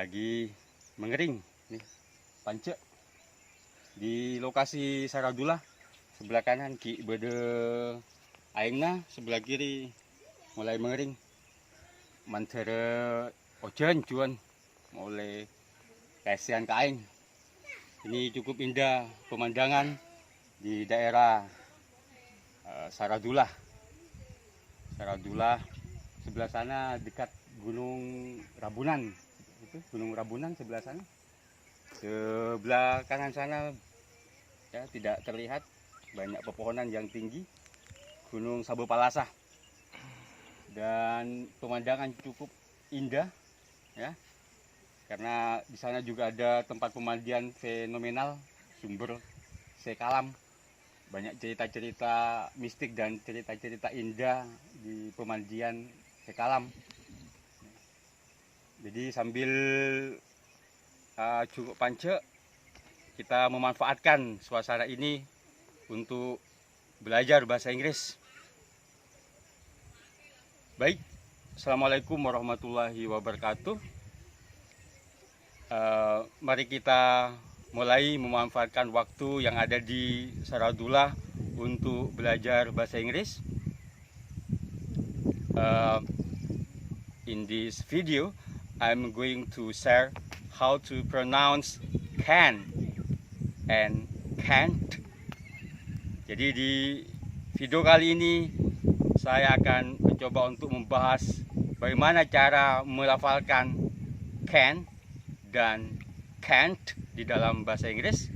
lagi mengering nih pance di lokasi Saradula. Sebelah kanan ki bede aingna, sebelah kiri mulai mengering. Mantere ojen cuan mulai kasihan ke aing. Ini cukup indah pemandangan di daerah Saradula. Saradula sebelah sana dekat Gunung Rabunan. Itu Gunung Rabunan sebelah sana. Sebelah kanan sana ya tidak terlihat, banyak pepohonan yang tinggi, Gunung Sabu Palasa. Dan pemandangan cukup indah ya. Karena di sana juga ada tempat pemandian fenomenal, sumber Sekalam. Banyak cerita-cerita mistik dan cerita-cerita indah di pemandian Sekalam. Jadi sambil cukup pance, kita memanfaatkan suasana ini untuk belajar bahasa Inggris. Baik, Assalamualaikum warahmatullahi wabarakatuh. Mari kita mulai memanfaatkan waktu yang ada di Saradula untuk belajar bahasa Inggris. In this video, I'm going to share how to pronounce can and can't. Jadi di video kali ini saya akan mencoba untuk membahas bagaimana cara melafalkan can dan can't di dalam bahasa Inggris.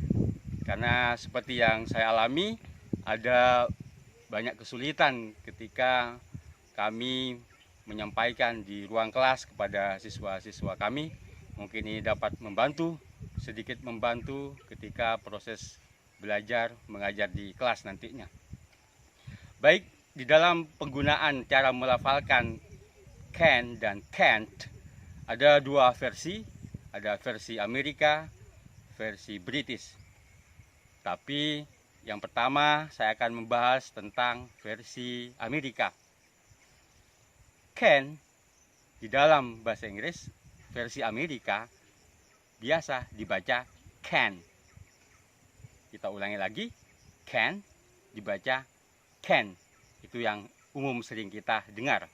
Karena seperti yang saya alami, ada banyak kesulitan ketika kami menyampaikan di ruang kelas kepada siswa-siswa kami. Mungkin ini dapat membantu, sedikit membantu ketika proses belajar mengajar di kelas nantinya. Baik, di dalam penggunaan cara melafalkan can dan can't ada dua versi. Ada versi Amerika, versi British. Tapi yang pertama saya akan membahas tentang versi Amerika. Can di dalam bahasa Inggris versi Amerika biasa dibaca can. Kita ulangi lagi, can dibaca can. Itu yang umum sering kita dengar.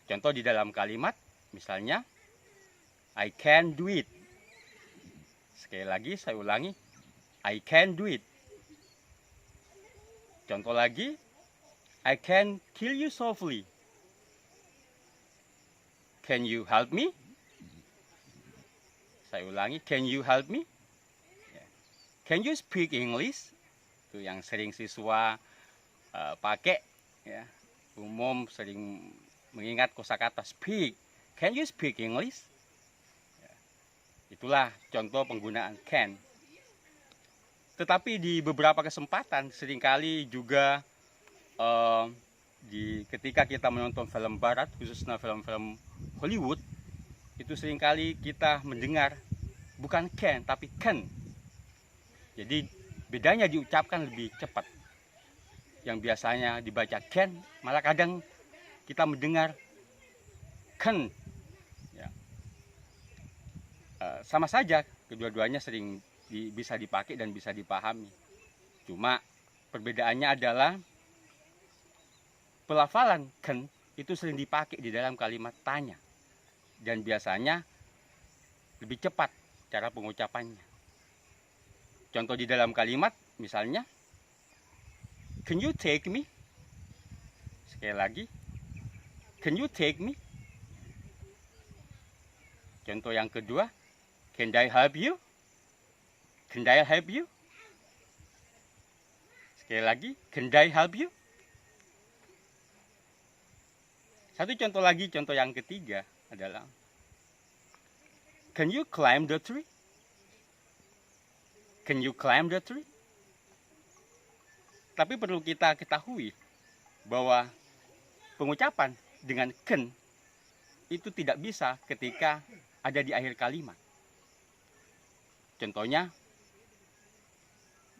Contoh di dalam kalimat, misalnya I can do it. Sekali lagi saya ulangi, I can do it. Contoh lagi, I can kill you softly. Can you help me? Saya ulangi, can you help me? Can you speak English? Itu yang sering siswa pakai ya. Umum sering mengingat kosakata speak. Can you speak English? Itulah contoh penggunaan can. Tetapi di beberapa kesempatan seringkali juga ketika kita menonton film barat, khususnya film-film Hollywood, itu seringkali kita mendengar bukan can tapi can. Jadi bedanya diucapkan lebih cepat. Yang biasanya dibaca can, malah kadang kita mendengar can. Sama saja, kedua-duanya sering bisa dipakai dan bisa dipahami. Cuma perbedaannya adalah pelafalan can itu sering dipakai di dalam kalimat tanya. Dan biasanya lebih cepat cara pengucapannya. Contoh di dalam kalimat, misalnya, can you take me? Sekali lagi, can you take me? Contoh yang kedua, can I help you? Can I help you? Sekali lagi, can I help you? Satu contoh lagi, contoh yang ketiga adalah, can you climb the tree? Can you climb the tree? Tapi perlu kita ketahui bahwa pengucapan dengan can itu tidak bisa ketika ada di akhir kalimat. Contohnya,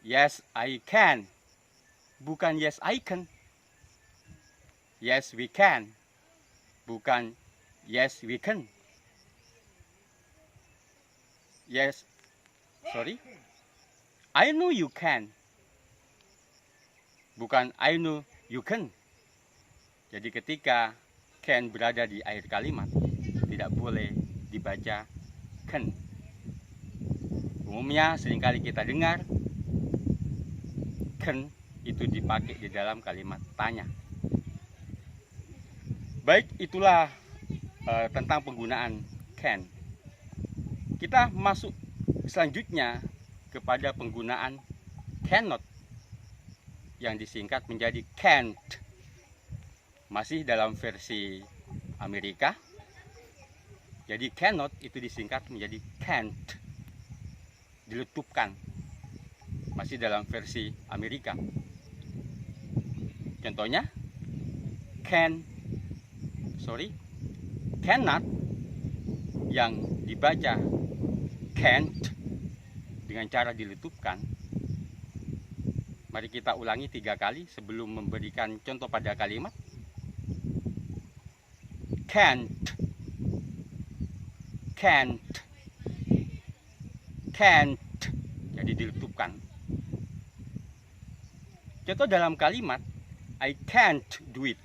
yes I can, bukan yes I can. Yes we can, bukan yes we can. Yes, sorry. I know you can. Bukan I know you can. Jadi ketika can berada di akhir kalimat, tidak boleh dibaca can. Umumnya seringkali kita dengar can itu dipakai di dalam kalimat tanya. Baik, itulah tentang penggunaan can. Kita masuk selanjutnya kepada penggunaan cannot yang disingkat menjadi can't. Masih dalam versi Amerika. Jadi cannot itu disingkat menjadi can't. Diletupkan. Masih dalam versi Amerika. Contohnya cannot yang dibaca can't dengan cara diletupkan. Mari kita ulangi 3 kali sebelum memberikan contoh pada kalimat. Can't, can't, can't. Jadi diletupkan. Contoh dalam kalimat, I can't do it.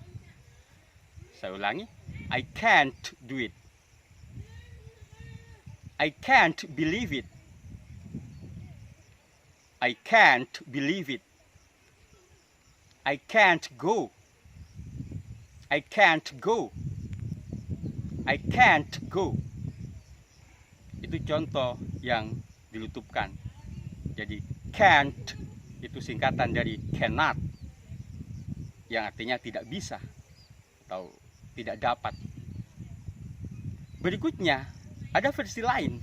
Saya ulangi, I can't do it. I can't believe it. I can't believe it. I can't go. I can't go. I can't go. Itu contoh yang dilutupkan. Jadi can't itu singkatan dari cannot, yang artinya tidak bisa atau tidak dapat. Berikutnya ada versi lain,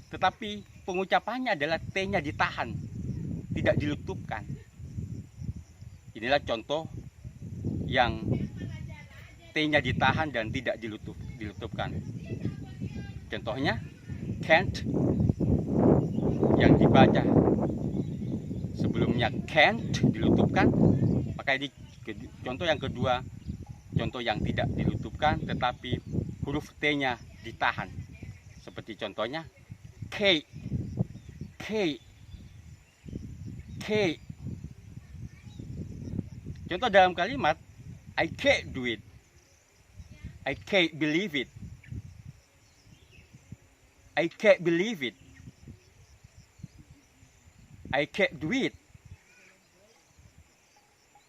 tetapi pengucapannya adalah T-nya ditahan, tidak dilutupkan. Inilah contoh yang T-nya ditahan dan tidak dilutupkan. Contohnya can't yang dibaca sebelumnya can't dilutupkan, maka ini contoh yang kedua, contoh yang tidak dilutupkan tetapi huruf T-nya ditahan. Seperti contohnya K. Contoh dalam kalimat I can't do it. I can't believe it. I can't believe it. I can't do it.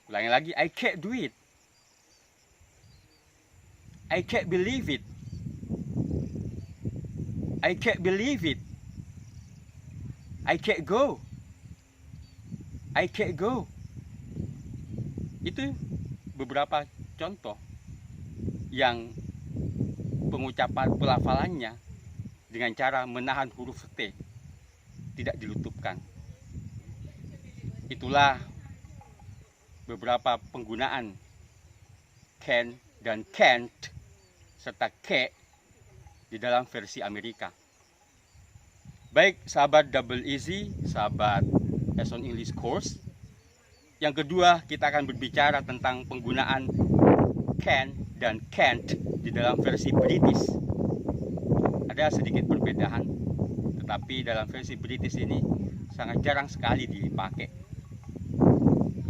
Ulangi lagi, I can't do it. I can't believe it. I can't believe it. I can't go. I can't go. Itu beberapa contoh yang pengucapan pelafalannya dengan cara menahan huruf T, tidak dilutupkan. Itulah beberapa penggunaan can dan can't serta K di dalam versi Amerika. Baik sahabat Double Easy, sahabat Lesson English Course. Yang kedua, kita akan berbicara tentang penggunaan can dan can't di dalam versi British. Ada sedikit perbedaan, tetapi dalam versi British ini sangat jarang sekali dipakai.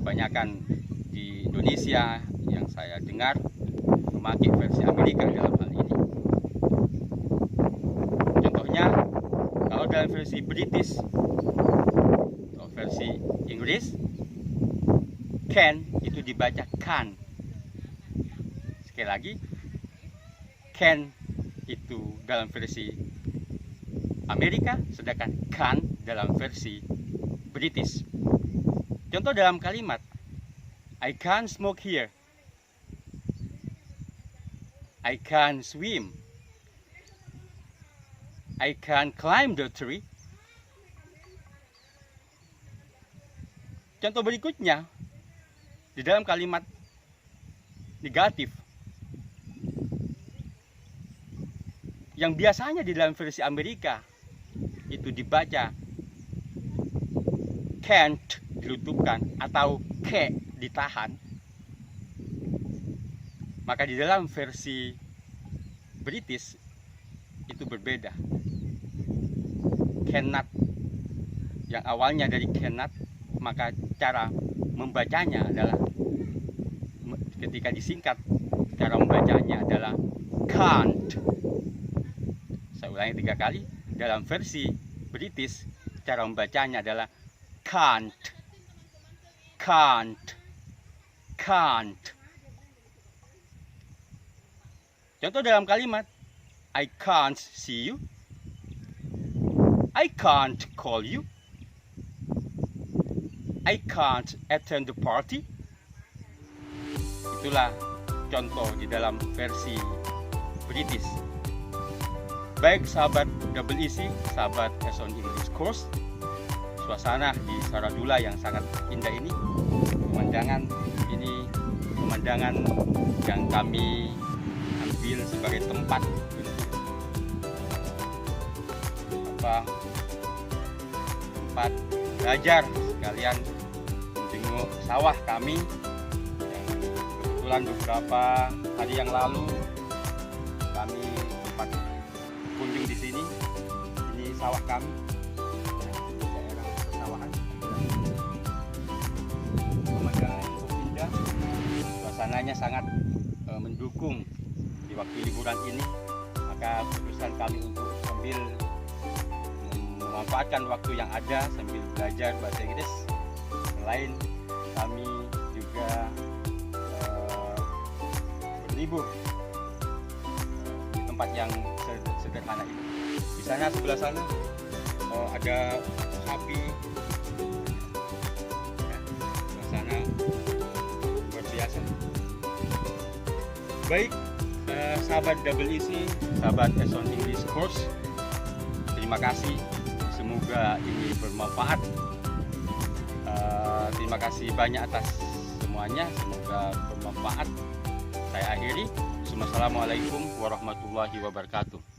Kebanyakan di Indonesia yang saya dengar memakai versi Amerika dalam hal ini. Contohnya, kalau dalam versi British atau versi Inggris, can itu dibaca can. Sekali lagi, can itu dalam versi Amerika, sedangkan can dalam versi British. Contoh dalam kalimat, I can't smoke here. I can't swim. I can't climb the tree. Contoh berikutnya, di dalam kalimat negatif, yang biasanya di dalam versi Amerika itu dibaca can't dilutupkan atau K ditahan, maka di dalam versi British itu berbeda. cannot, yang awalnya dari cannot, maka cara membacanya adalah, ketika disingkat, cara membacanya adalah can't. Saya ulangi 3 kali. Dalam versi British, cara membacanya adalah can't, can't, can't. Contoh dalam kalimat, I can't see you, I can't call you, I can't attend the party. Itulah contoh di dalam versi British. Baik sahabat Double Easy, sahabat Eson English Course, suasana di Saradula yang sangat indah ini, pemandangan ini, pemandangan yang kami ambil sebagai tempat untuk tempat belajar, sekalian menjenguk sawah kami yang kebetulan beberapa hari yang lalu kami sempat kunjung di sini. Ini sawah kami, daerah persawahan. Pemandangan yang cukup indah, suasananya sangat mendukung di waktu liburan ini. Maka keputusan kami untuk sambil memanfaatkan waktu yang ada sambil belajar bahasa Inggris. Selain kami juga berlibur di tempat yang sederhana ini. Di sana, sebelah sana ada sapi, ya, suasana luar biasa. Baik, sahabat Double Easy, sahabat Eson English Course, terima kasih. Semoga ini bermanfaat. Terima kasih banyak atas semuanya. Semoga bermanfaat. Saya akhiri. Assalamualaikum warahmatullahi wabarakatuh.